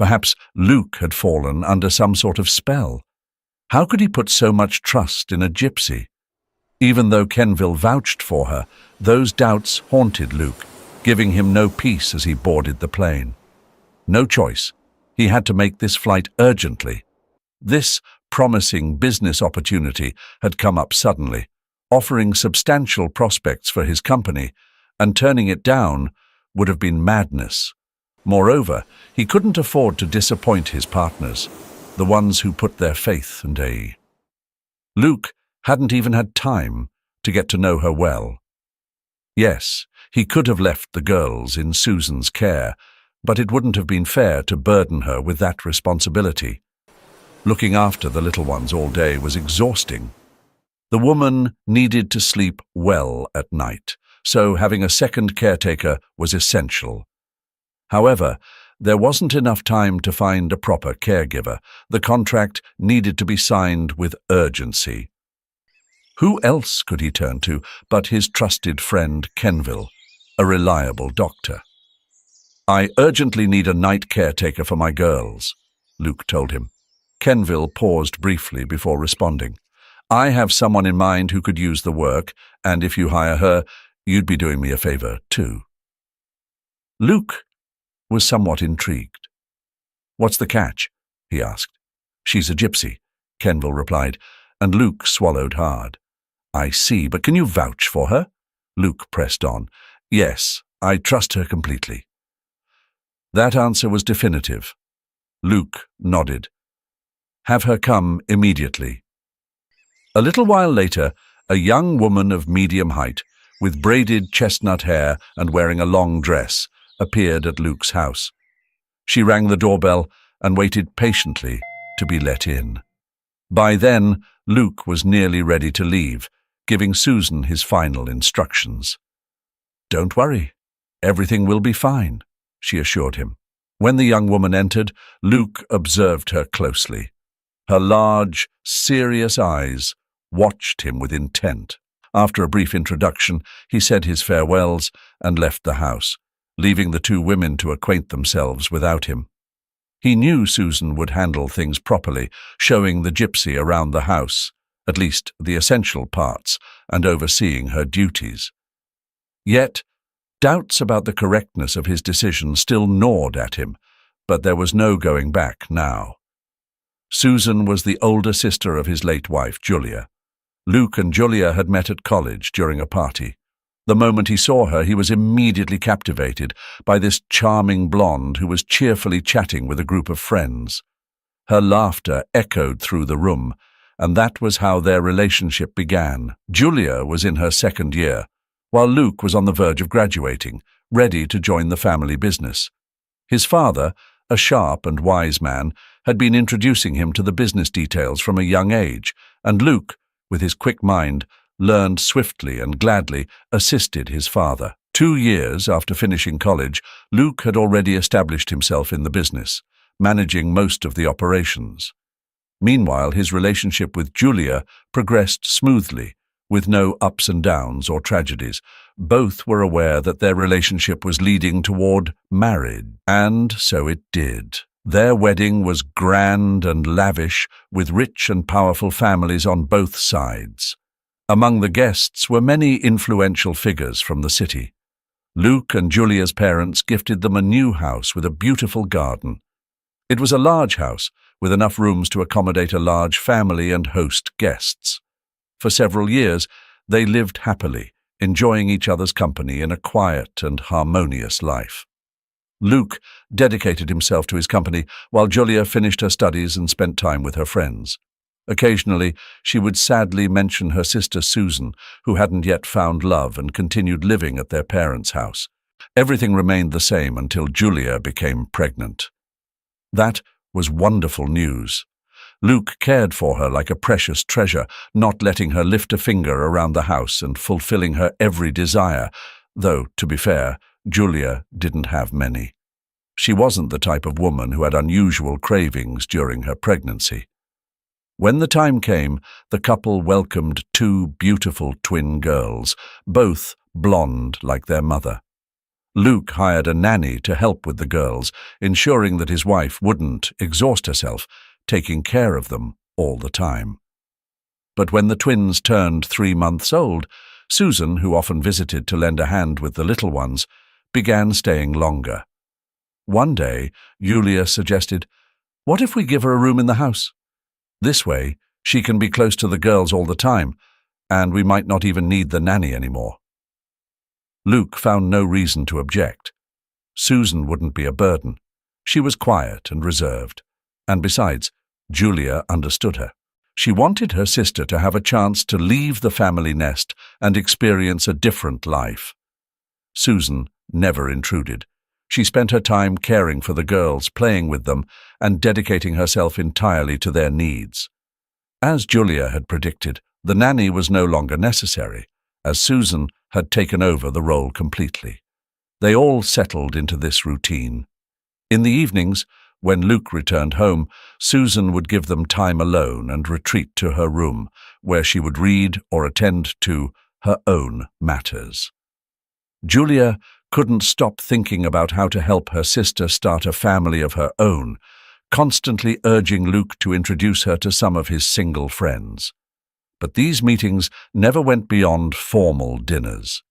Perhaps Luke had fallen under some sort of spell. How could he put so much trust in a gypsy? Even though Kenville vouched for her, those doubts haunted Luke, giving him no peace as he boarded the plane. No choice. He had to make this flight urgently. This promising business opportunity had come up suddenly, offering substantial prospects for his company, and turning it down would have been madness. Moreover, he couldn't afford to disappoint his partners, the ones who put their faith in him. Luke hadn't even had time to get to know her well. Yes, he could have left the girls in Susan's care, but it wouldn't have been fair to burden her with that responsibility. Looking after the little ones all day was exhausting. The woman needed to sleep well at night, so having a second caretaker was essential. However, there wasn't enough time to find a proper caregiver. The contract needed to be signed with urgency. Who else could he turn to but his trusted friend Kenville, a reliable doctor? "I urgently need a night caretaker for my girls," Luke told him. Kenville paused briefly before responding. "I have someone in mind who could use the work, and if you hire her, you'd be doing me a favor too." Luke was somewhat intrigued. "What's the catch?" he asked. "She's a gypsy," Kenville replied, and Luke swallowed hard. "I see, but can you vouch for her?" Luke pressed on. "Yes, I trust her completely." That answer was definitive. Luke nodded. "Have her come immediately." A little while later, a young woman of medium height, with braided chestnut hair and wearing a long dress, appeared at Luke's house. She rang the doorbell and waited patiently to be let in. By then, Luke was nearly ready to leave, giving Susan his final instructions. "Don't worry, everything will be fine," she assured him. When the young woman entered, Luke observed her closely. Her large, serious eyes watched him with intent. After a brief introduction, he said his farewells and left the house, leaving the two women to acquaint themselves without him. He knew Susan would handle things properly, showing the gypsy around the house, at least the essential parts, and overseeing her duties. Yet, doubts about the correctness of his decision still gnawed at him, but there was no going back now. Susan was the older sister of his late wife, Julia. Luke and Julia had met at college during a party. The moment he saw her, he was immediately captivated by this charming blonde who was cheerfully chatting with a group of friends. Her laughter echoed through the room, and that was how their relationship began. Julia was in her second year, while Luke was on the verge of graduating, ready to join the family business. His father, a sharp and wise man, had been introducing him to the business details from a young age, and Luke, with his quick mind, learned swiftly and gladly assisted his father. 2 years after finishing college, Luke had already established himself in the business, managing most of the operations. Meanwhile, his relationship with Julia progressed smoothly, with no ups and downs or tragedies. Both were aware that their relationship was leading toward marriage, and so it did. Their wedding was grand and lavish, with rich and powerful families on both sides. Among the guests were many influential figures from the city. Luke and Julia's parents gifted them a new house with a beautiful garden. It was a large house, with enough rooms to accommodate a large family and host guests. For several years, they lived happily, enjoying each other's company in a quiet and harmonious life. Luke dedicated himself to his company, while Julia finished her studies and spent time with her friends. Occasionally, she would sadly mention her sister Susan, who hadn't yet found love and continued living at their parents' house. Everything remained the same until Julia became pregnant. That was wonderful news. Luke cared for her like a precious treasure, not letting her lift a finger around the house and fulfilling her every desire, though, to be fair, Julia didn't have many. She wasn't the type of woman who had unusual cravings during her pregnancy. When the time came, the couple welcomed 2 beautiful twin girls, both blonde like their mother. Luke hired a nanny to help with the girls, ensuring that his wife wouldn't exhaust herself, taking care of them all the time. But when the twins turned 3 months old, Susan, who often visited to lend a hand with the little ones, began staying longer. One day, Julia suggested, "What if we give her a room in the house? This way, she can be close to the girls all the time, and we might not even need the nanny anymore." Luke found no reason to object. Susan wouldn't be a burden. She was quiet and reserved, and besides, Julia understood her. She wanted her sister to have a chance to leave the family nest and experience a different life. Susan never intruded. She spent her time caring for the girls, playing with them, and dedicating herself entirely to their needs. As Julia had predicted, the nanny was no longer necessary, as Susan had taken over the role completely. They all settled into this routine. In the evenings, when Luke returned home, Susan would give them time alone and retreat to her room, where she would read or attend to her own matters. Julia couldn't stop thinking about how to help her sister start a family of her own, constantly urging Luke to introduce her to some of his single friends. But these meetings never went beyond formal dinners.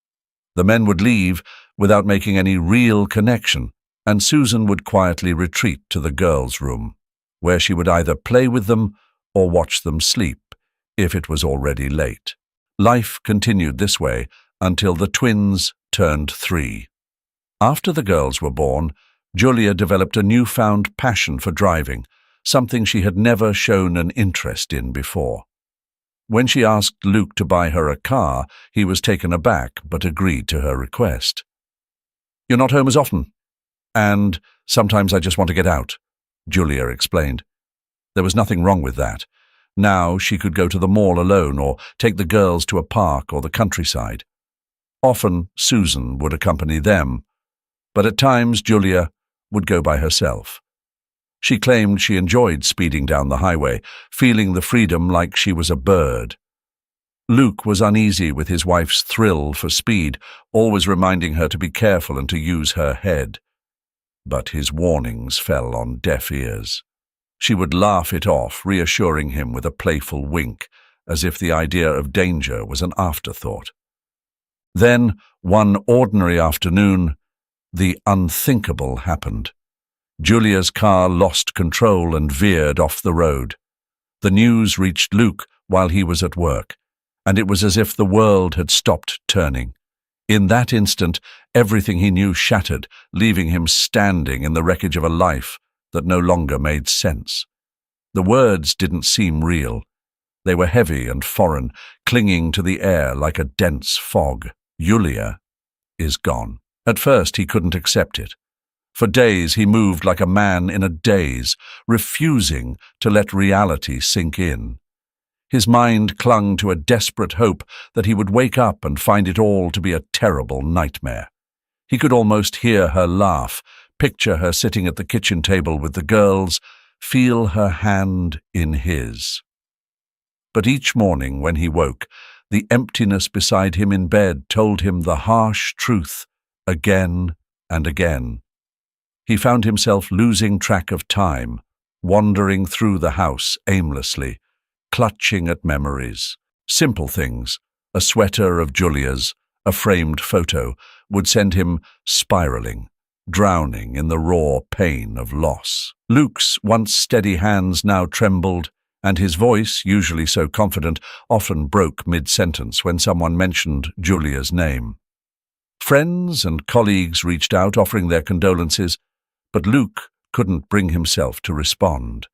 The men would leave without making any real connection, and Susan would quietly retreat to the girls' room, where she would either play with them or watch them sleep, if it was already late. Life continued this way until the twins turned 3. After the girls were born, Julia developed a newfound passion for driving, something she had never shown an interest in before. When she asked Luke to buy her a car, he was taken aback but agreed to her request. "You're not home as often, and sometimes I just want to get out," Julia explained. There was nothing wrong with that. Now she could go to the mall alone or take the girls to a park or the countryside. Often Susan would accompany them, but at times Julia would go by herself. She claimed she enjoyed speeding down the highway, feeling the freedom like she was a bird. Luke was uneasy with his wife's thrill for speed, always reminding her to be careful and to use her head. But his warnings fell on deaf ears. She would laugh it off, reassuring him with a playful wink, as if the idea of danger was an afterthought. Then, one ordinary afternoon, the unthinkable happened. Julia's car lost control and veered off the road. The news reached Luke while he was at work, and it was as if the world had stopped turning. In that instant, everything he knew shattered, leaving him standing in the wreckage of a life that no longer made sense. The words didn't seem real. They were heavy and foreign, clinging to the air like a dense fog. Julia is gone. At first he couldn't accept it. For days he moved like a man in a daze, refusing to let reality sink in. His mind clung to a desperate hope that he would wake up and find it all to be a terrible nightmare. He could almost hear her laugh, picture her sitting at the kitchen table with the girls, feel her hand in his. But each morning when he woke, the emptiness beside him in bed told him the harsh truth again and again. He found himself losing track of time, wandering through the house aimlessly, clutching at memories. Simple things, a sweater of Julia's, a framed photo, would send him spiraling, drowning in the raw pain of loss. Luke's once steady hands now trembled, and his voice, usually so confident, often broke mid-sentence when someone mentioned Julia's name. Friends and colleagues reached out, offering their condolences, but Luke couldn't bring himself to respond.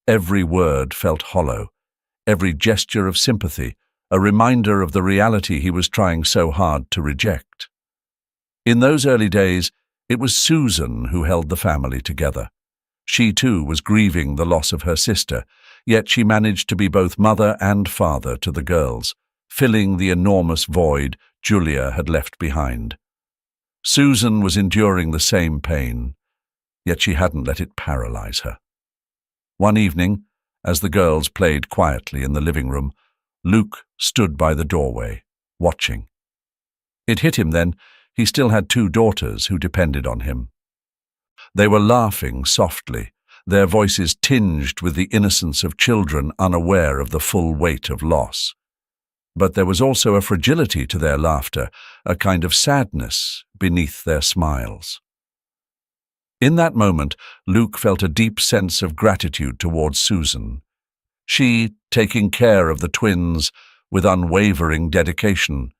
Every word felt hollow, every gesture of sympathy, a reminder of the reality he was trying so hard to reject. In those early days, it was Susan who held the family together. She too was grieving the loss of her sister, yet she managed to be both mother and father to the girls, filling the enormous void Julia had left behind. Susan was enduring the same pain, yet she hadn't let it paralyze her. One evening, as the girls played quietly in the living room, Luke stood by the doorway, watching. It hit him then, He still had 2 daughters who depended on him. They were laughing softly, their voices tinged with the innocence of children unaware of the full weight of loss. But there was also a fragility to their laughter, a kind of sadness beneath their smiles. In that moment, Luke felt a deep sense of gratitude towards Susan. She, taking care of the twins with unwavering dedication,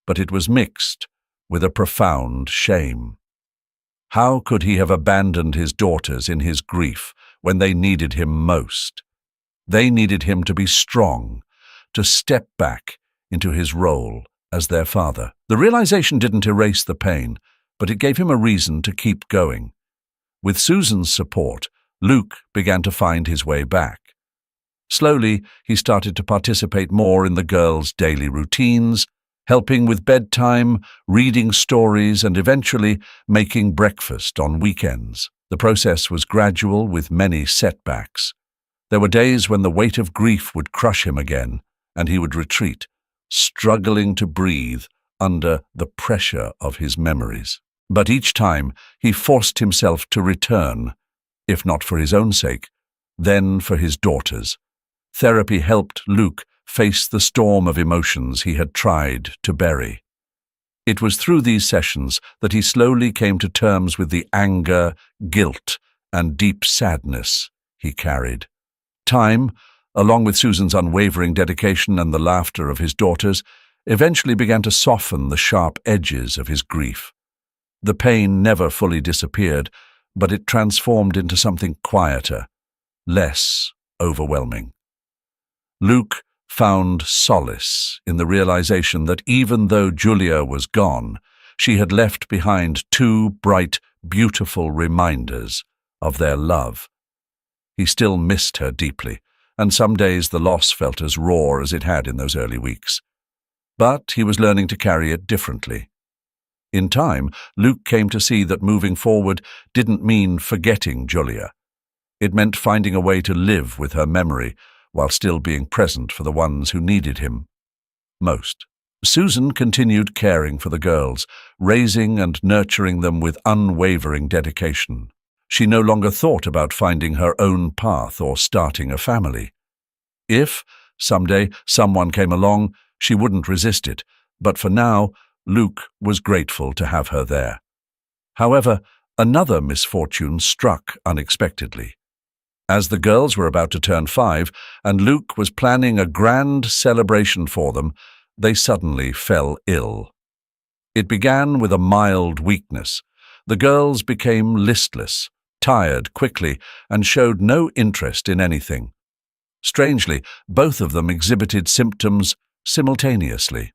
but it was mixed with a profound shame. How could he have abandoned his daughters in his grief when they needed him most? They needed him to be strong, to step back into his role as their father. The realization didn't erase the pain, but it gave him a reason to keep going. With Susan's support, Luke began to find his way back. Slowly, he started to participate more in the girls' daily routines, helping with bedtime, reading stories, and eventually making breakfast on weekends. The process was gradual, with many setbacks. There were days when the weight of grief would crush him again, and he would retreat, struggling to breathe under the pressure of his memories. But each time he forced himself to return, if not for his own sake, then for his daughters. Therapy helped Luke face the storm of emotions he had tried to bury. It was through these sessions that he slowly came to terms with the anger, guilt, and deep sadness he carried. Time, along with Susan's unwavering dedication and the laughter of his daughters, eventually began to soften the sharp edges of his grief. The pain never fully disappeared, but it transformed into something quieter, less overwhelming. Luke found solace in the realization that even though Julia was gone, she had left behind 2 bright, beautiful reminders of their love. He still missed her deeply, and some days the loss felt as raw as it had in those early weeks. But he was learning to carry it differently. In time, Luke came to see that moving forward didn't mean forgetting Julia. It meant finding a way to live with her memory while still being present for the ones who needed him most. Susan continued caring for the girls, raising and nurturing them with unwavering dedication. She no longer thought about finding her own path or starting a family. If, someday, someone came along, she wouldn't resist it, but for now, Luke was grateful to have her there. However, another misfortune struck unexpectedly. As the girls were about to turn 5 and Luke was planning a grand celebration for them, they suddenly fell ill. It began with a mild weakness. The girls became listless, tired quickly, and showed no interest in anything. Strangely, both of them exhibited symptoms simultaneously.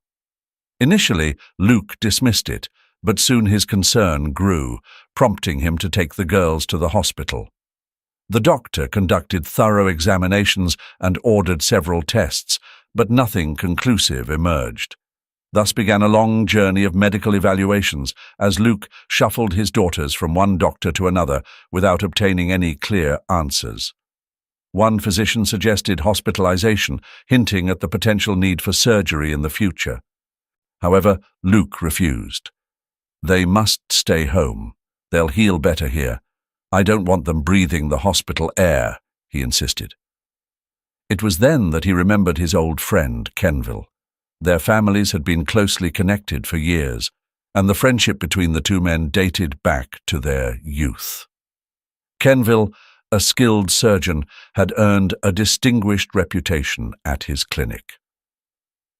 Initially, Luke dismissed it, but soon his concern grew, prompting him to take the girls to the hospital. The doctor conducted thorough examinations and ordered several tests, but nothing conclusive emerged. Thus began a long journey of medical evaluations as Luke shuffled his daughters from one doctor to another without obtaining any clear answers. One physician suggested hospitalization, hinting at the potential need for surgery in the future. However, Luke refused. "They must stay home. They'll heal better here. I don't want them breathing the hospital air," he insisted. It was then that he remembered his old friend, Kenville. Their families had been closely connected for years, and the friendship between the 2 men dated back to their youth. Kenville, a skilled surgeon, had earned a distinguished reputation at his clinic.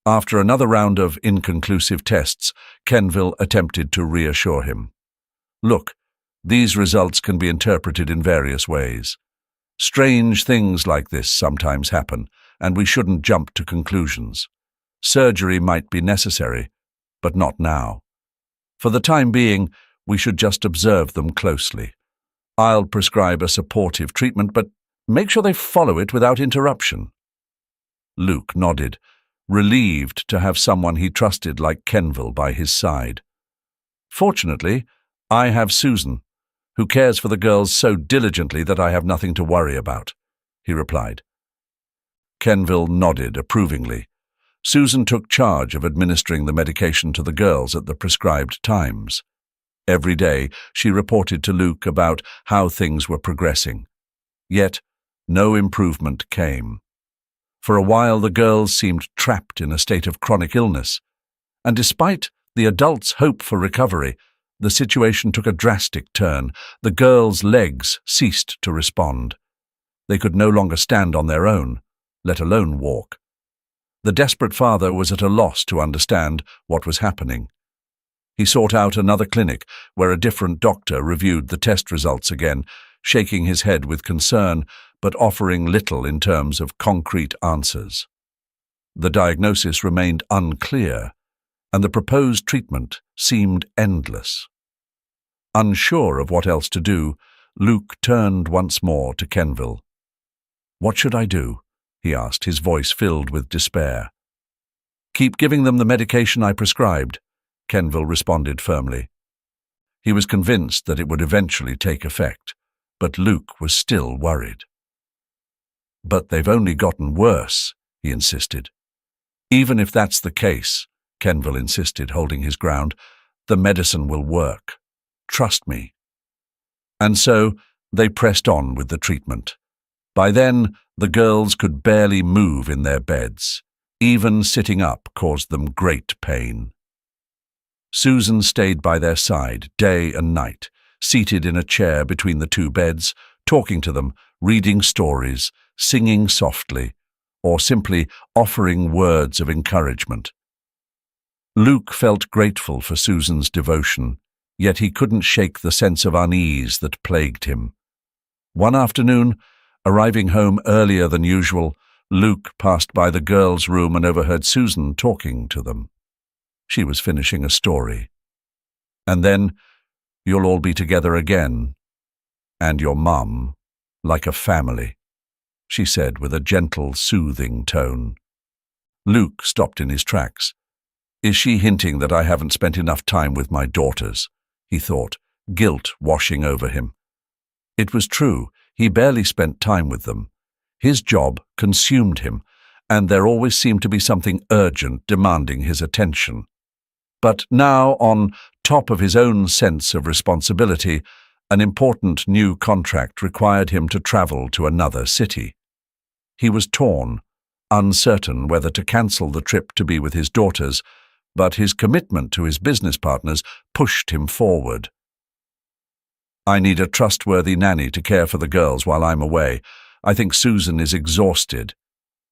After another round of inconclusive tests, Kenville attempted to reassure him. "Look, these results can be interpreted in various ways. Strange things like this sometimes happen, and we shouldn't jump to conclusions. Surgery might be necessary, but not now. For the time being, we should just observe them closely. I'll prescribe a supportive treatment, but make sure they follow it without interruption." Luke nodded, relieved to have someone he trusted like Kenville by his side. "Fortunately, I have Susan, who cares for the girls so diligently that I have nothing to worry about," he replied. Kenville nodded approvingly. Susan took charge of administering the medication to the girls at the prescribed times. Every day, she reported to Luke about how things were progressing. Yet, no improvement came. For a while, the girls seemed trapped in a state of chronic illness, and despite the adults' hope for recovery, the situation took a drastic turn. The girls' legs ceased to respond. They could no longer stand on their own, let alone walk. The desperate father was at a loss to understand what was happening. He sought out another clinic where a different doctor reviewed the test results again, shaking his head with concern, but offering little in terms of concrete answers. The diagnosis remained unclear, and the proposed treatment seemed endless. Unsure of what else to do, Luke turned once more to Kenville. "What should I do?" he asked, his voice filled with despair. "Keep giving them the medication I prescribed," Kenville responded firmly. He was convinced that it would eventually take effect, but Luke was still worried. "But they've only gotten worse," he insisted. "Even if that's the case," Kenville insisted, holding his ground, "the medicine will work. Trust me." And so they pressed on with the treatment. By then, the girls could barely move in their beds. Even sitting up caused them great pain. Susan stayed by their side day and night, seated in a chair between the two beds, talking to them, reading stories, singing softly, or simply offering words of encouragement. Luke felt grateful for Susan's devotion, yet he couldn't shake the sense of unease that plagued him. One afternoon, arriving home earlier than usual, Luke passed by the girls' room and overheard Susan talking to them. She was finishing a story. "And then, you'll all be together again, and your mum, like a family," she said with a gentle, soothing tone. Luke stopped in his tracks. "Is she hinting that I haven't spent enough time with my daughters?" he thought, guilt washing over him. It was true, he barely spent time with them. His job consumed him, and there always seemed to be something urgent demanding his attention. But now, on top of his own sense of responsibility, an important new contract required him to travel to another city. He was torn, uncertain whether to cancel the trip to be with his daughters, but his commitment to his business partners pushed him forward. "I need a trustworthy nanny to care for the girls while I'm away. I think Susan is exhausted,"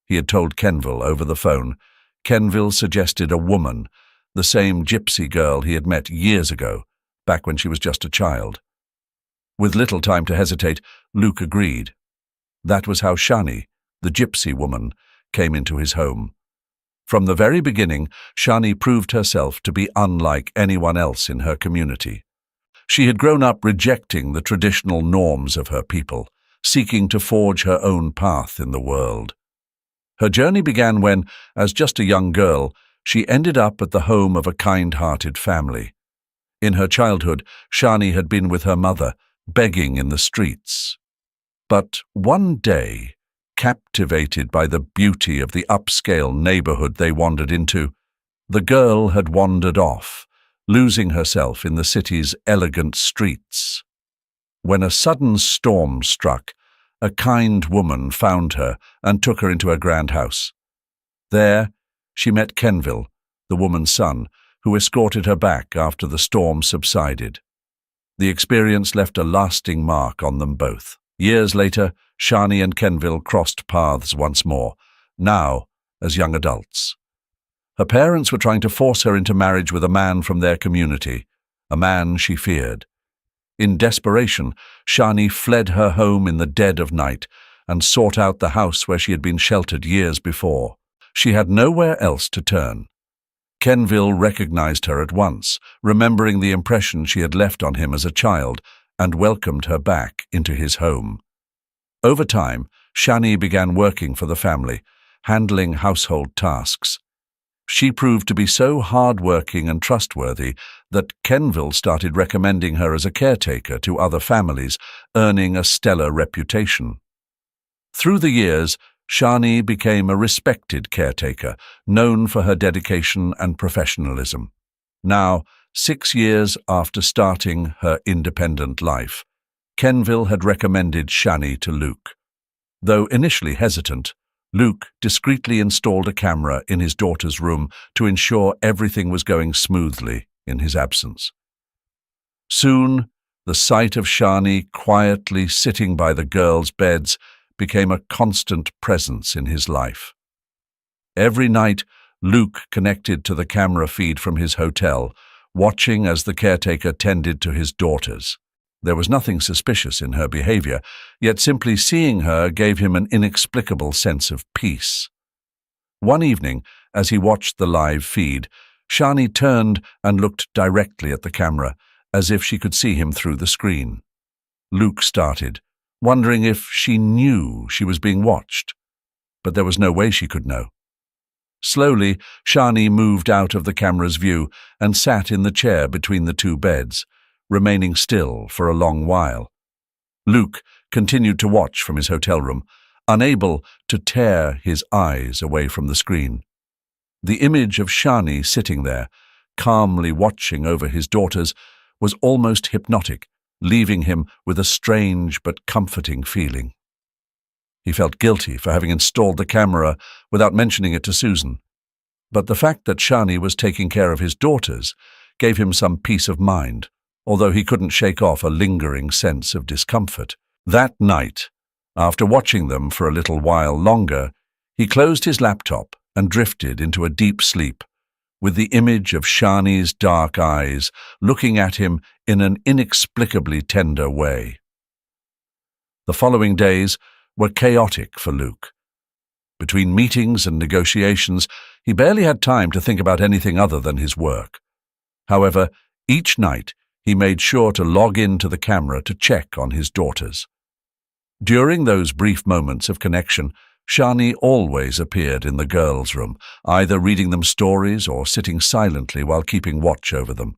he had told Kenville over the phone. Kenville suggested a woman, the same gypsy girl he had met years ago, back when she was just a child. With little time to hesitate, Luke agreed. That was how Shani, the gypsy woman, came into his home. From the very beginning, Shani proved herself to be unlike anyone else in her community. She had grown up rejecting the traditional norms of her people, seeking to forge her own path in the world. Her journey began when, as just a young girl, she ended up at the home of a kind-hearted family. In her childhood, Shani had been with her mother, begging in the streets. But one day, captivated by the beauty of the upscale neighborhood they wandered into, the girl had wandered off, losing herself in the city's elegant streets. When a sudden storm struck, a kind woman found her and took her into her grand house. There, she met Kenville, the woman's son, who escorted her back after the storm subsided. The experience left a lasting mark on them both. Years later, Shani and Kenville crossed paths once more, now as young adults. Her parents were trying to force her into marriage with a man from their community, a man she feared. In desperation, Shani fled her home in the dead of night and sought out the house where she had been sheltered years before. She had nowhere else to turn. Kenville recognized her at once, remembering the impression she had left on him as a child, and welcomed her back into his home. Over time, Shani began working for the family, handling household tasks. She proved to be so hard-working and trustworthy that Kenville started recommending her as a caretaker to other families, earning a stellar reputation. Through the years, Shani became a respected caretaker, known for her dedication and professionalism. Now, 6 years after starting her independent life, Kenville had recommended Shani to Luke. Though initially hesitant, Luke discreetly installed a camera in his daughter's room to ensure everything was going smoothly in his absence. Soon, the sight of Shani quietly sitting by the girls' beds became a constant presence in his life. Every night, Luke connected to the camera feed from his hotel, watching as the caretaker tended to his daughters. There was nothing suspicious in her behavior, yet simply seeing her gave him an inexplicable sense of peace. One evening, as he watched the live feed, Shani turned and looked directly at the camera, as if she could see him through the screen. Luke started, wondering if she knew she was being watched, but there was no way she could know. Slowly, Shani moved out of the camera's view and sat in the chair between the two beds, remaining still for a long while. Luke continued to watch from his hotel room, unable to tear his eyes away from the screen. The image of Shani sitting there, calmly watching over his daughters, was almost hypnotic, leaving him with a strange but comforting feeling. He felt guilty for having installed the camera without mentioning it to Susan, but the fact that Shani was taking care of his daughters gave him some peace of mind, although he couldn't shake off a lingering sense of discomfort. That night, after watching them for a little while longer, he closed his laptop and drifted into a deep sleep, with the image of Shani's dark eyes looking at him in an inexplicably tender way. The following days were chaotic for Luke. Between meetings and negotiations, he barely had time to think about anything other than his work. However, each night he made sure to log into the camera to check on his daughters. During those brief moments of connection, Shani always appeared in the girls' room, either reading them stories or sitting silently while keeping watch over them.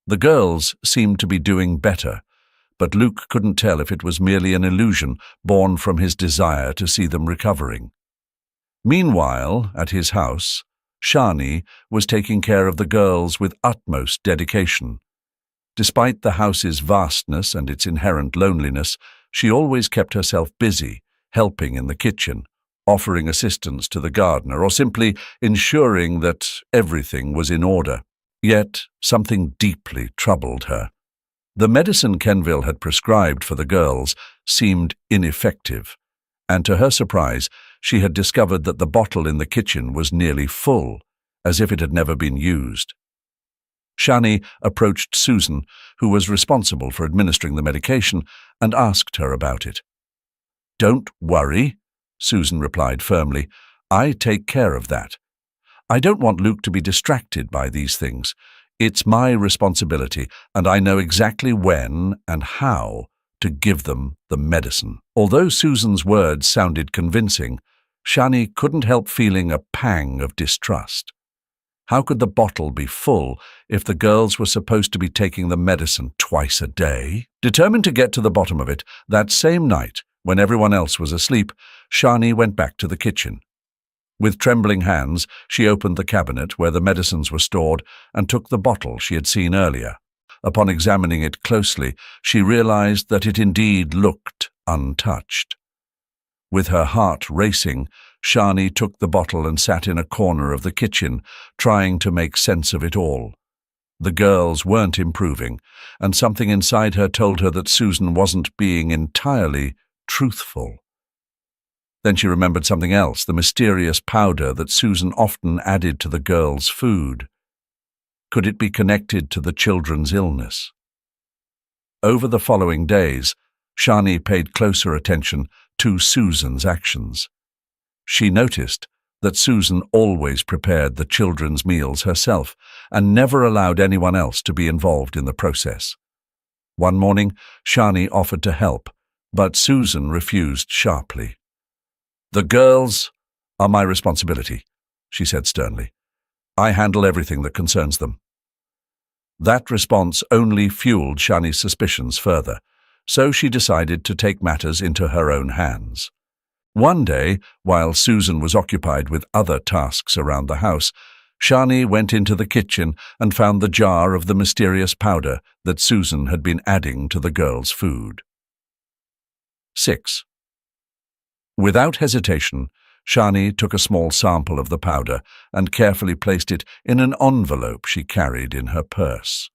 The girls seemed to be doing better, but Luke couldn't tell if it was merely an illusion born from his desire to see them recovering. Meanwhile, at his house, Shani was taking care of the girls with utmost dedication. Despite the house's vastness and its inherent loneliness, she always kept herself busy, helping in the kitchen, offering assistance to the gardener, or simply ensuring that everything was in order. Yet something deeply troubled her. The medicine Kenville had prescribed for the girls seemed ineffective, and to her surprise, she had discovered that the bottle in the kitchen was nearly full, as if it had never been used. Shani approached Susan, who was responsible for administering the medication, and asked her about it. "Don't worry," Susan replied firmly. "I take care of that. I don't want Luke to be distracted by these things. It's my responsibility, and I know exactly when and how to give them the medicine." Although Susan's words sounded convincing, Shani couldn't help feeling a pang of distrust. How could the bottle be full if the girls were supposed to be taking the medicine twice a day? Determined to get to the bottom of it, that same night, when everyone else was asleep, Shani went back to the kitchen. With trembling hands, she opened the cabinet where the medicines were stored and took the bottle she had seen earlier. Upon examining it closely, she realized that it indeed looked untouched. With her heart racing, Shani took the bottle and sat in a corner of the kitchen, trying to make sense of it all. The girls weren't improving, and something inside her told her that Susan wasn't being entirely truthful. Then she remembered something else, the mysterious powder that Susan often added to the girls' food. Could it be connected to the children's illness? Over the following days, Shani paid closer attention to Susan's actions. She noticed that Susan always prepared the children's meals herself and never allowed anyone else to be involved in the process. One morning, Shani offered to help, but Susan refused sharply. "The girls are my responsibility," she said sternly. "I handle everything that concerns them." That response only fueled Shani's suspicions further, so she decided to take matters into her own hands. One day, while Susan was occupied with other tasks around the house, Shani went into the kitchen and found the jar of the mysterious powder that Susan had been adding to the girls' food. 6. Without hesitation, Shani took a small sample of the powder and carefully placed it in an envelope she carried in her purse.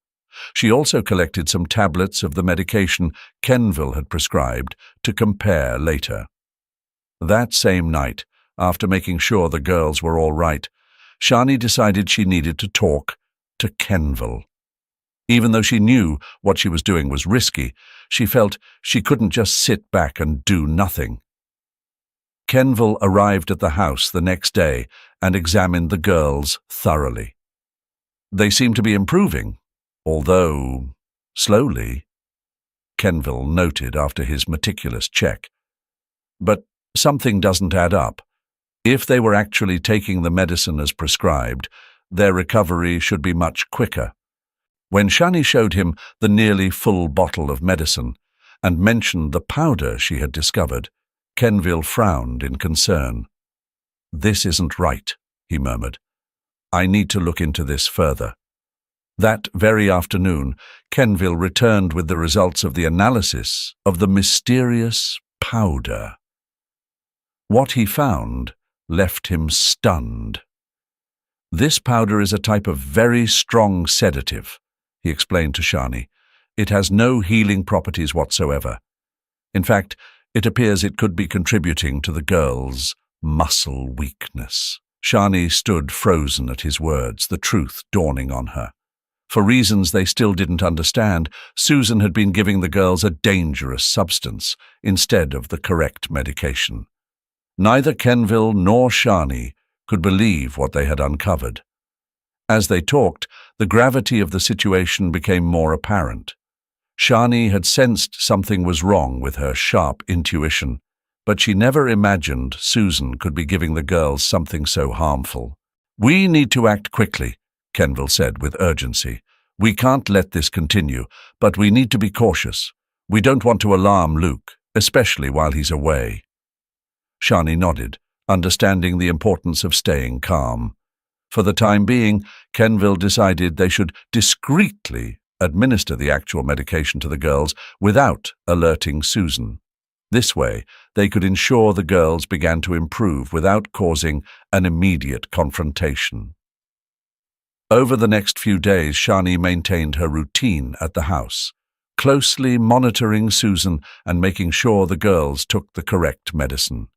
She also collected some tablets of the medication Kenville had prescribed to compare later. That same night, after making sure the girls were all right, Shani decided she needed to talk to Kenville. Even though she knew what she was doing was risky, she felt she couldn't just sit back and do nothing. Kenville arrived at the house the next day and examined the girls thoroughly. They seemed to be improving, although slowly, Kenville noted after his meticulous check. But something doesn't add up. If they were actually taking the medicine as prescribed, their recovery should be much quicker. When Shani showed him the nearly full bottle of medicine and mentioned the powder she had discovered, Kenville frowned in concern. "This isn't right," he murmured. "I need to look into this further." That very afternoon, Kenville returned with the results of the analysis of the mysterious powder. What he found left him stunned. "This powder is a type of very strong sedative," he explained to Shani. "It has no healing properties whatsoever. In fact, it appears it could be contributing to the girls' muscle weakness." Shani stood frozen at his words, the truth dawning on her. For reasons they still didn't understand, Susan had been giving the girls a dangerous substance instead of the correct medication. Neither Kenville nor Shani could believe what they had uncovered. As they talked, the gravity of the situation became more apparent. Shani had sensed something was wrong with her sharp intuition, but she never imagined Susan could be giving the girls something so harmful. "We need to act quickly," Kenville said with urgency. "We can't let this continue, but we need to be cautious. We don't want to alarm Luke, especially while he's away." Shani nodded, understanding the importance of staying calm. For the time being, Kenville decided they should discreetly administer the actual medication to the girls without alerting Susan. This way, they could ensure the girls began to improve without causing an immediate confrontation. Over the next few days, Shani maintained her routine at the house, closely monitoring Susan and making sure the girls took the correct medicine.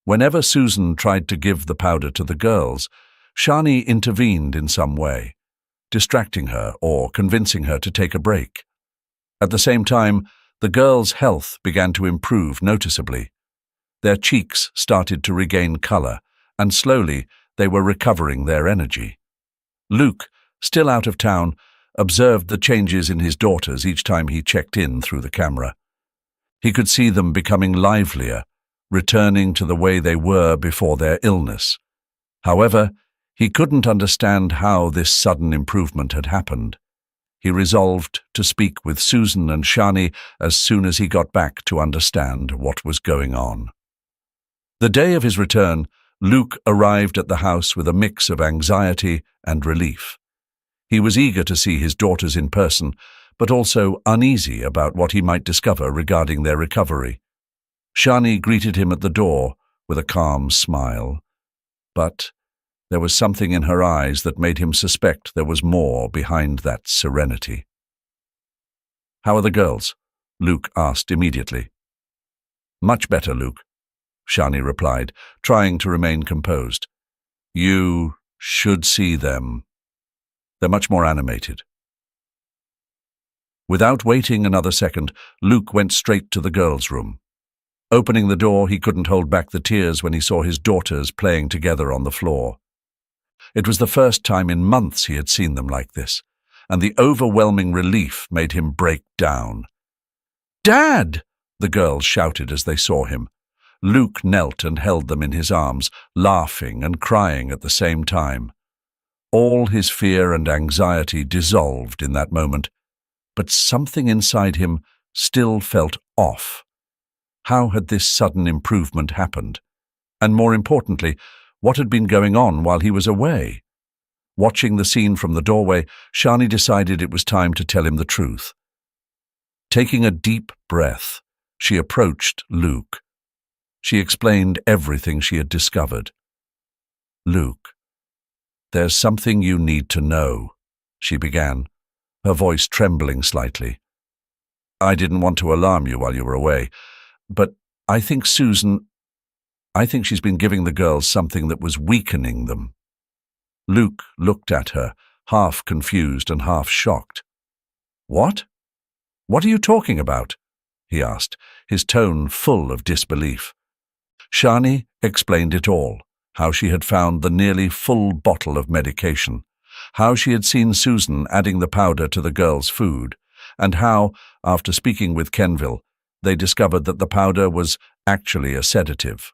Whenever Susan tried to give the powder to the girls, Shani intervened in some way, distracting her or convincing her to take a break. At the same time, the girls' health began to improve noticeably. Their cheeks started to regain color, and slowly they were recovering their energy. Luke, still out of town, observed the changes in his daughters each time he checked in through the camera. He could see them becoming livelier, returning to the way they were before their illness. However, he couldn't understand how this sudden improvement had happened. He resolved to speak with Susan and Shani as soon as he got back to understand what was going on. The day of his return, Luke arrived at the house with a mix of anxiety and relief. He was eager to see his daughters in person, but also uneasy about what he might discover regarding their recovery. Shani greeted him at the door with a calm smile, but there was something in her eyes that made him suspect there was more behind that serenity. "How are the girls?" Luke asked immediately. "Much better, Luke," Shani replied, trying to remain composed. "You should see them. They're much more animated." Without waiting another second, Luke went straight to the girls' room. Opening the door, he couldn't hold back the tears when he saw his daughters playing together on the floor. It was the first time in months he had seen them like this, and the overwhelming relief made him break down. "Dad!" the girls shouted as they saw him. Luke knelt and held them in his arms, laughing and crying at the same time. All his fear and anxiety dissolved in that moment, but something inside him still felt off. How had this sudden improvement happened? And more importantly, what had been going on while he was away? Watching the scene from the doorway, Shani decided it was time to tell him the truth. Taking a deep breath, she approached Luke. She explained everything she had discovered. "Luke, there's something you need to know," she began, her voice trembling slightly. "I didn't want to alarm you while you were away, but I think she's been giving the girls something that was weakening them." Luke looked at her, half confused and half shocked. "What? What are you talking about?" he asked, his tone full of disbelief. Shani explained it all, how she had found the nearly full bottle of medication, how she had seen Susan adding the powder to the girls' food, and how, after speaking with Kenville, they discovered that the powder was actually a sedative.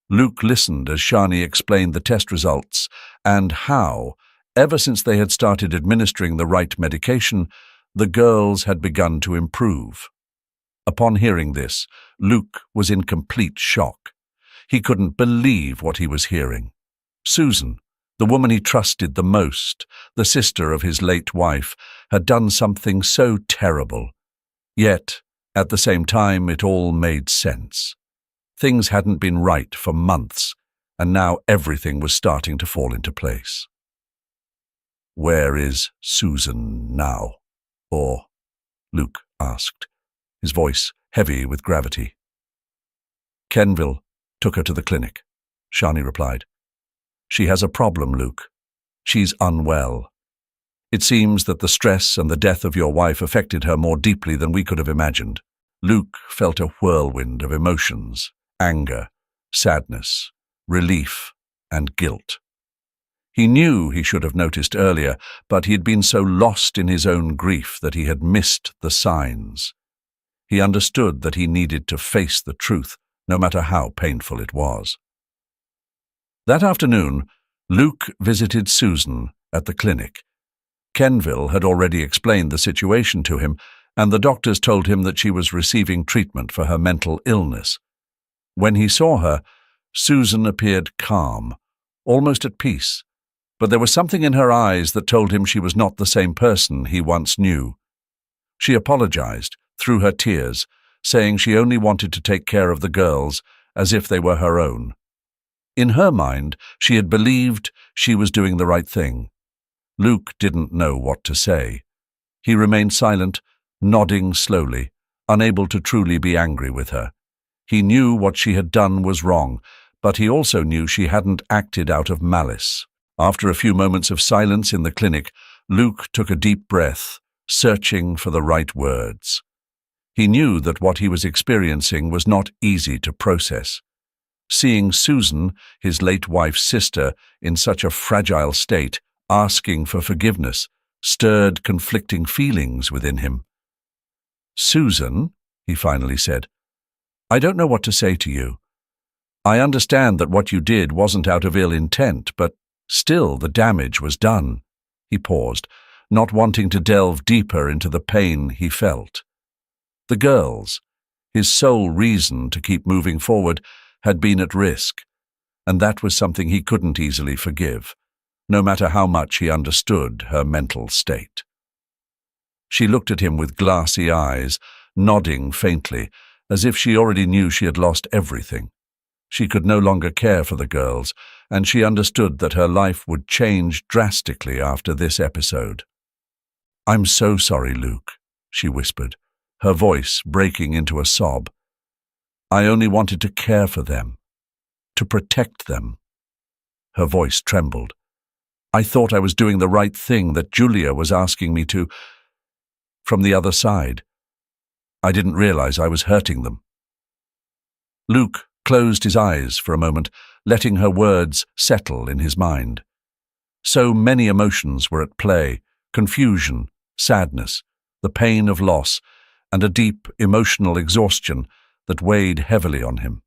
Luke listened as Shani explained the test results and how, ever since they had started administering the right medication, the girls had begun to improve. Upon hearing this, Luke was in complete shock. He couldn't believe what he was hearing. Susan, the woman he trusted the most, the sister of his late wife, had done something so terrible. Yet, at the same time, it all made sense. Things hadn't been right for months, and now everything was starting to fall into place. "Where is Susan now?" Luke asked, his voice heavy with gravity. "Kenville took her to the clinic," Shani replied. "She has a problem, Luke. She's unwell. It seems that the stress and the death of your wife affected her more deeply than we could have imagined." Luke felt a whirlwind of emotions: anger, sadness, relief, and guilt. He knew he should have noticed earlier, but he had been so lost in his own grief that he had missed the signs. He understood that he needed to face the truth, no matter how painful it was. That afternoon, Luke visited Susan at the clinic. Kenville had already explained the situation to him, and the doctors told him that she was receiving treatment for her mental illness. When he saw her, Susan appeared calm, almost at peace, but there was something in her eyes that told him she was not the same person he once knew. She apologized, through her tears, saying she only wanted to take care of the girls as if they were her own. In her mind, she had believed she was doing the right thing. Luke didn't know what to say. He remained silent, nodding slowly, unable to truly be angry with her. He knew what she had done was wrong, but he also knew she hadn't acted out of malice. After a few moments of silence in the clinic, Luke took a deep breath, searching for the right words. He knew that what he was experiencing was not easy to process. Seeing Susan, his late wife's sister, in such a fragile state, asking for forgiveness, stirred conflicting feelings within him. "Susan," he finally said, "I don't know what to say to you. I understand that what you did wasn't out of ill intent, but still the damage was done." He paused, not wanting to delve deeper into the pain he felt. The girls, his sole reason to keep moving forward, had been at risk, and that was something he couldn't easily forgive, no matter how much he understood her mental state. She looked at him with glassy eyes, nodding faintly, as if she already knew she had lost everything. She could no longer care for the girls, and she understood that her life would change drastically after this episode. "I'm so sorry, Luke," she whispered, her voice breaking into a sob. "I only wanted to care for them, to protect them." Her voice trembled. "I thought I was doing the right thing, that Julia was asking me to, from the other side. I didn't realize I was hurting them." Luke closed his eyes for a moment, letting her words settle in his mind. So many emotions were at play: confusion, sadness, the pain of loss, and a deep emotional exhaustion that weighed heavily on him.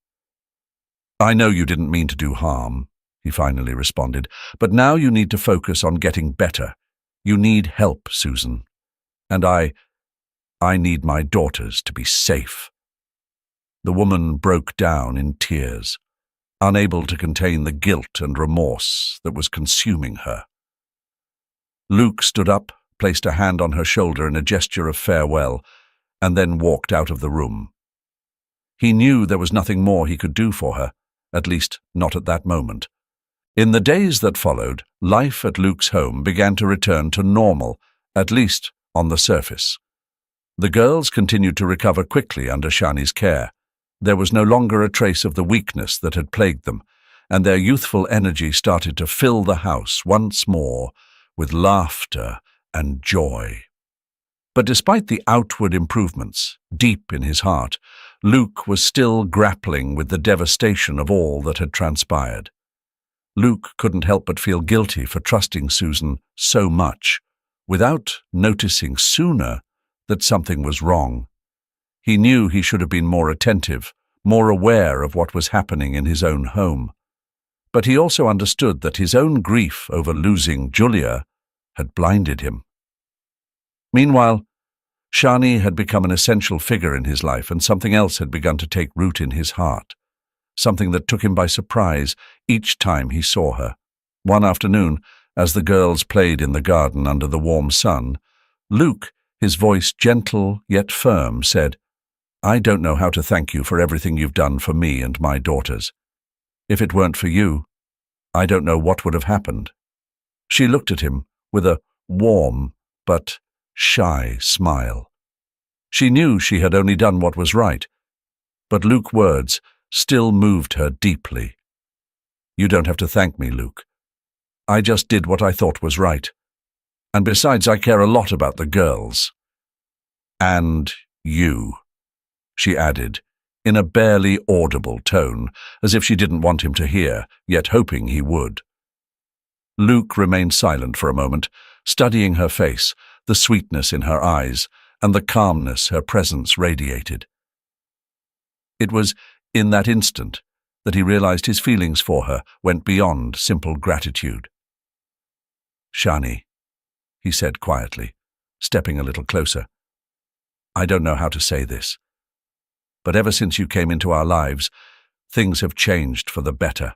"I know you didn't mean to do harm," he finally responded, "but now you need to focus on getting better. You need help, Susan. And I need my daughters to be safe." The woman broke down in tears, unable to contain the guilt and remorse that was consuming her. Luke stood up, placed a hand on her shoulder in a gesture of farewell, and then walked out of the room. He knew there was nothing more he could do for her, at least not at that moment. In the days that followed, life at Luke's home began to return to normal, at least on the surface. The girls continued to recover quickly under Shani's care. There was no longer a trace of the weakness that had plagued them, and their youthful energy started to fill the house once more with laughter and joy. But despite the outward improvements, deep in his heart, Luke was still grappling with the devastation of all that had transpired. Luke couldn't help but feel guilty for trusting Susan so much, without noticing sooner that something was wrong. He knew he should have been more attentive, more aware of what was happening in his own home. But he also understood that his own grief over losing Julia had blinded him. Meanwhile, Shani had become an essential figure in his life, and something else had begun to take root in his heart, something that took him by surprise each time he saw her. One afternoon, as the girls played in the garden under the warm sun, Luke, his voice gentle yet firm, said, "I don't know how to thank you for everything you've done for me and my daughters. If it weren't for you, I don't know what would have happened." She looked at him with a warm but shy smile. She knew she had only done what was right, but Luke's words still moved her deeply. "You don't have to thank me, Luke. I just did what I thought was right. And besides, I care a lot about the girls. And you," she added, in a barely audible tone, as if she didn't want him to hear, yet hoping he would. Luke remained silent for a moment, studying her face, the sweetness in her eyes, and the calmness her presence radiated. It was in that instant that he realized his feelings for her went beyond simple gratitude. "Shani," he said quietly, stepping a little closer, "I don't know how to say this, but ever since you came into our lives, things have changed for the better.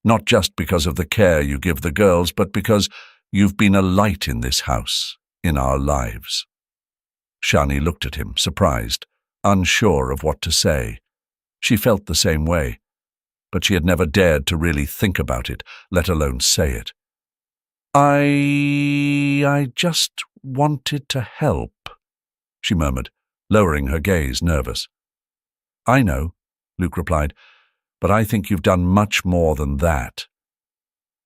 Not just because of the care you give the girls, but because you've been a light in this house, in our lives." Shani looked at him, surprised, unsure of what to say. She felt the same way, but she had never dared to really think about it, let alone say it. I just wanted to help," she murmured, lowering her gaze, nervous. "I know," Luke replied, "but I think you've done much more than that."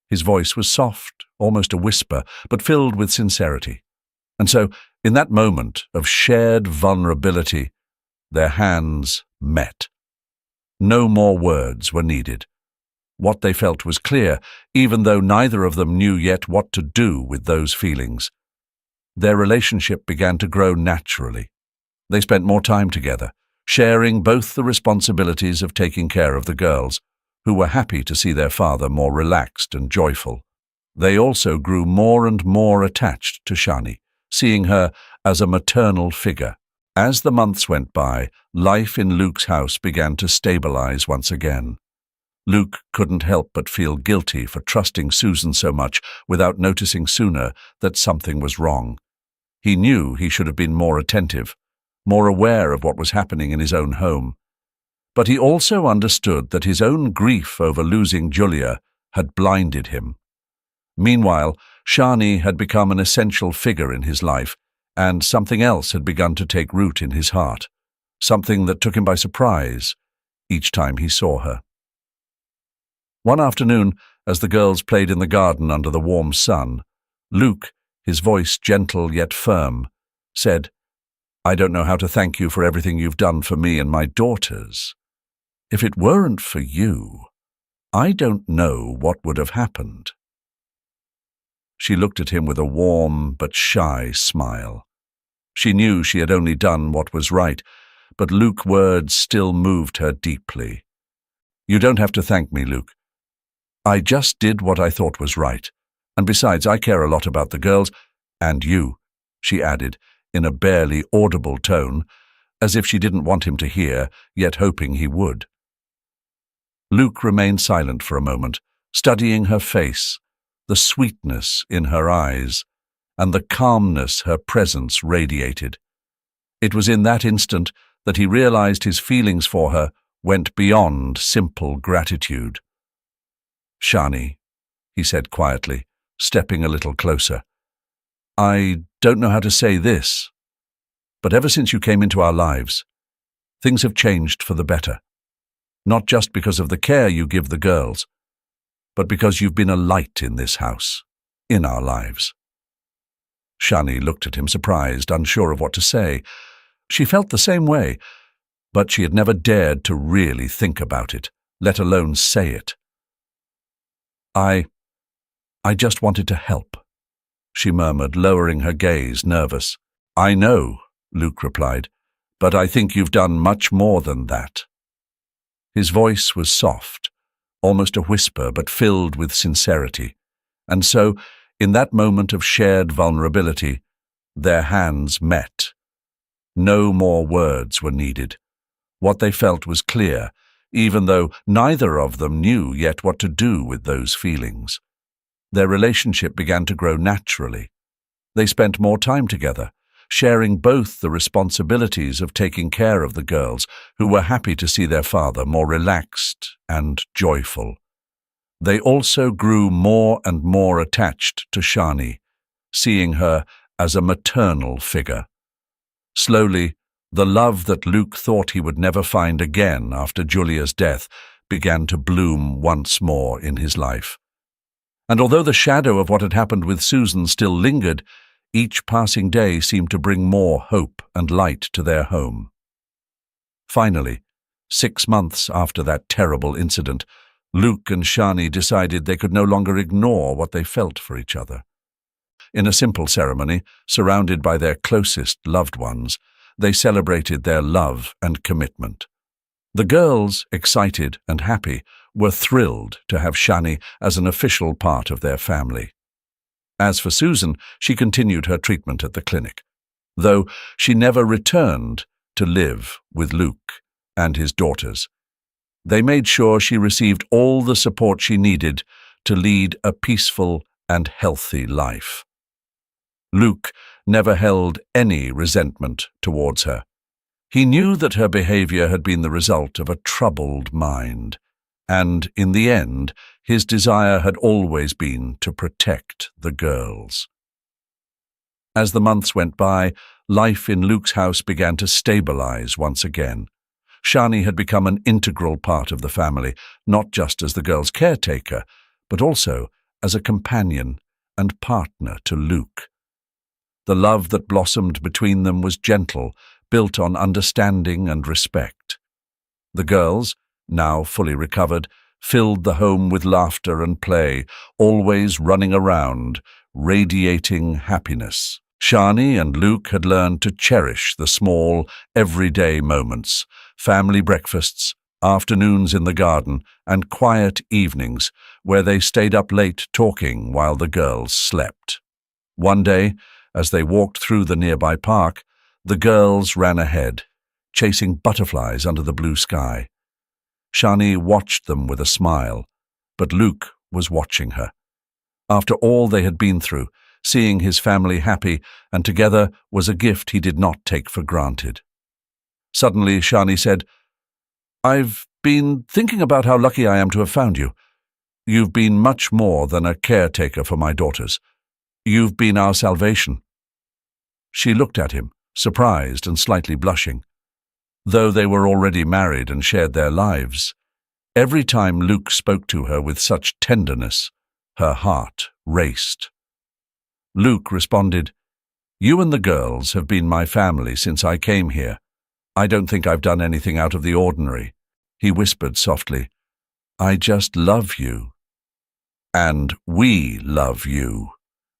His voice was soft, almost a whisper, but filled with sincerity. And so, in that moment of shared vulnerability, their hands met. No more words were needed. What they felt was clear, even though neither of them knew yet what to do with those feelings. Their relationship began to grow naturally. They spent more time together, sharing both the responsibilities of taking care of the girls, who were happy to see their father more relaxed and joyful. They also grew more and more attached to Shani, seeing her as a maternal figure. As the months went by, life in Luke's house began to stabilize once again. Luke couldn't help but feel guilty for trusting Susan so much without noticing sooner that something was wrong. He knew he should have been more attentive, more aware of what was happening in his own home. But he also understood that his own grief over losing Julia had blinded him. Meanwhile, Shani had become an essential figure in his life, and something else had begun to take root in his heart, something that took him by surprise each time he saw her. One afternoon, as the girls played in the garden under the warm sun, Luke, his voice gentle yet firm, said, "I don't know how to thank you for everything you've done for me and my daughters. If it weren't for you, I don't know what would have happened." She looked at him with a warm but shy smile. She knew she had only done what was right, but Luke's words still moved her deeply. "You don't have to thank me, Luke. I just did what I thought was right. And besides, I care a lot about the girls, and you," she added, in a barely audible tone, as if she didn't want him to hear, yet hoping he would. Luke remained silent for a moment, studying her face, the sweetness in her eyes, and the calmness her presence radiated. It was in that instant that he realized his feelings for her went beyond simple gratitude. "Shani," he said quietly, stepping a little closer, "I don't know how to say this, but ever since you came into our lives, things have changed for the better. Not just because of the care you give the girls, but because you've been a light in this house, in our lives." Shani looked at him surprised, unsure of what to say. She felt the same way, but she had never dared to really think about it, let alone say it. I just wanted to help," she murmured, lowering her gaze, nervous. "I know," Luke replied, "but I think you've done much more than that." His voice was soft, almost a whisper, but filled with sincerity. And so, in that moment of shared vulnerability, their hands met. No more words were needed. What they felt was clear, even though neither of them knew yet what to do with those feelings. Their relationship began to grow naturally. They spent more time together, sharing both the responsibilities of taking care of the girls, who were happy to see their father more relaxed and joyful. They also grew more and more attached to Shani, seeing her as a maternal figure. Slowly, the love that Luke thought he would never find again after Julia's death began to bloom once more in his life. And although the shadow of what had happened with Susan still lingered, each passing day seemed to bring more hope and light to their home. Finally, 6 months after that terrible incident, Luke and Shani decided they could no longer ignore what they felt for each other. In a simple ceremony, surrounded by their closest loved ones, they celebrated their love and commitment. The girls, excited and happy, were thrilled to have Shani as an official part of their family. As for Susan, she continued her treatment at the clinic, though she never returned to live with Luke and his daughters. They made sure she received all the support she needed to lead a peaceful and healthy life. Luke never held any resentment towards her. He knew that her behavior had been the result of a troubled mind, and in the end, his desire had always been to protect the girls. As the months went by, life in Luke's house began to stabilize once again. Shani had become an integral part of the family, not just as the girls' caretaker, but also as a companion and partner to Luke. The love that blossomed between them was gentle, built on understanding and respect. The girls, now fully recovered, filled the home with laughter and play, always running around, radiating happiness. Shani and Luke had learned to cherish the small, everyday moments, family breakfasts, afternoons in the garden, and quiet evenings where they stayed up late talking while the girls slept. One day, as they walked through the nearby park, the girls ran ahead, chasing butterflies under the blue sky. Shani watched them with a smile, but Luke was watching her. After all they had been through, seeing his family happy and together was a gift he did not take for granted. Suddenly, Shani said, "I've been thinking about how lucky I am to have found you. You've been much more than a caretaker for my daughters. You've been our salvation." She looked at him, surprised and slightly blushing. Though they were already married and shared their lives, every time Luke spoke to her with such tenderness, her heart raced. Luke responded, "You and the girls have been my family since I came here. I don't think I've done anything out of the ordinary." He whispered softly, "I just love you." "And we love you,"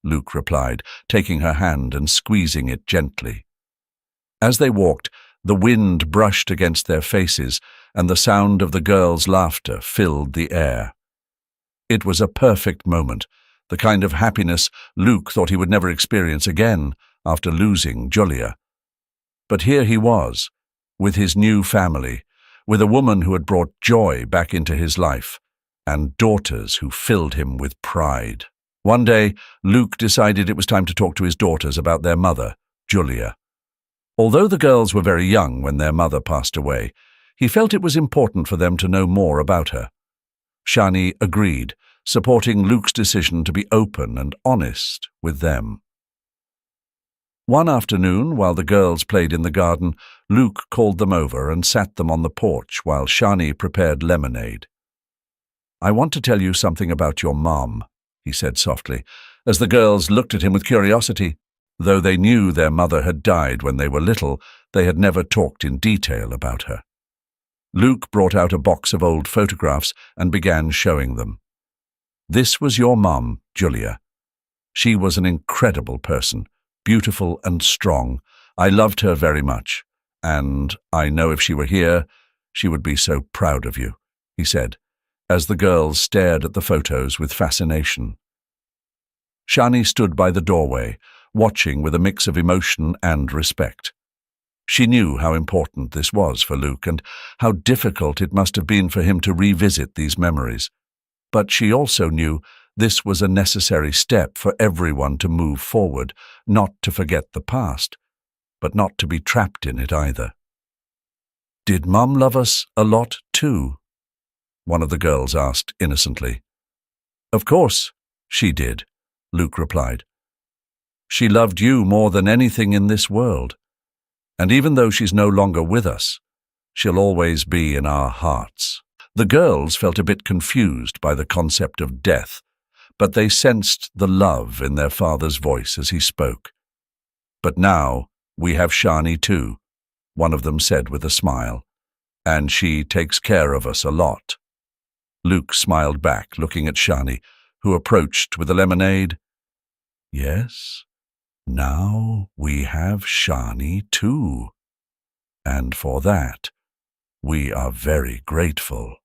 Luke replied, taking her hand and squeezing it gently. As they walked, the wind brushed against their faces, and the sound of the girls' laughter filled the air. It was a perfect moment, the kind of happiness Luke thought he would never experience again after losing Julia. But here he was, with his new family, with a woman who had brought joy back into his life, and daughters who filled him with pride. One day, Luke decided it was time to talk to his daughters about their mother, Julia. Although the girls were very young when their mother passed away, he felt it was important for them to know more about her. Shani agreed, supporting Luke's decision to be open and honest with them. One afternoon, while the girls played in the garden, Luke called them over and sat them on the porch while Shani prepared lemonade. "I want to tell you something about your mom," he said softly, as the girls looked at him with curiosity. Though they knew their mother had died when they were little, they had never talked in detail about her. Luke brought out a box of old photographs and began showing them. "This was your mom, Julia. She was an incredible person, beautiful and strong. I loved her very much, and I know if she were here, she would be so proud of you," he said, as the girls stared at the photos with fascination. Shani stood by the doorway, watching with a mix of emotion and respect. She knew how important this was for Luke and how difficult it must have been for him to revisit these memories. But she also knew this was a necessary step for everyone to move forward, not to forget the past, but not to be trapped in it either. "Did Mum love us a lot too?" one of the girls asked innocently. "Of course, she did," Luke replied. "She loved you more than anything in this world. And even though she's no longer with us, she'll always be in our hearts." The girls felt a bit confused by the concept of death, but they sensed the love in their father's voice as he spoke. "But now we have Shani too," one of them said with a smile, "and she takes care of us a lot." Luke smiled back, looking at Shani, who approached with a lemonade. "Yes, now we have Shani too, and for that we are very grateful."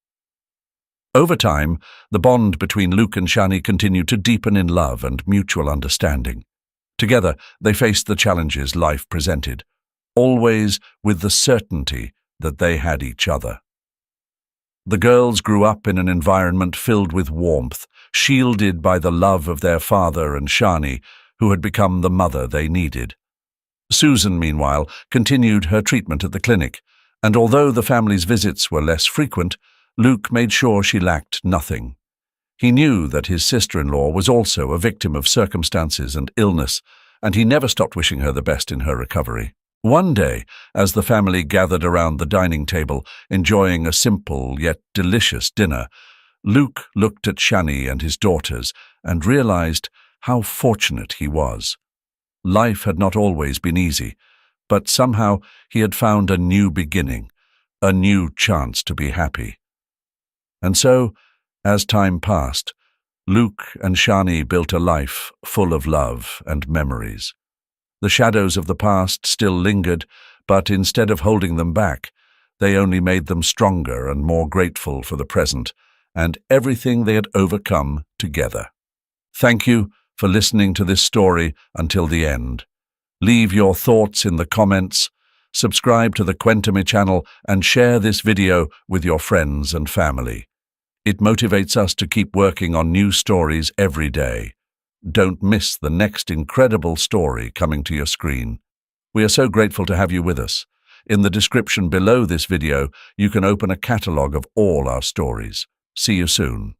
Over time, the bond between Luke and Shani continued to deepen in love and mutual understanding. Together, they faced the challenges life presented, always with the certainty that they had each other. The girls grew up in an environment filled with warmth, shielded by the love of their father and Shani, who had become the mother they needed. Susan, meanwhile, continued her treatment at the clinic, and although the family's visits were less frequent, Luke made sure she lacked nothing. He knew that his sister-in-law was also a victim of circumstances and illness, and he never stopped wishing her the best in her recovery. One day, as the family gathered around the dining table, enjoying a simple yet delicious dinner, Luke looked at Shani and his daughters and realized how fortunate he was. Life had not always been easy, but somehow he had found a new beginning, a new chance to be happy. And so, as time passed, Luke and Shani built a life full of love and memories. The shadows of the past still lingered, but instead of holding them back, they only made them stronger and more grateful for the present and everything they had overcome together. Thank you for listening to this story until the end. Leave your thoughts in the comments, subscribe to the Quentami channel, and share this video with your friends and family. It motivates us to keep working on new stories every day. Don't miss the next incredible story coming to your screen. We are so grateful to have you with us. In the description below this video, you can open a catalogue of all our stories. See you soon.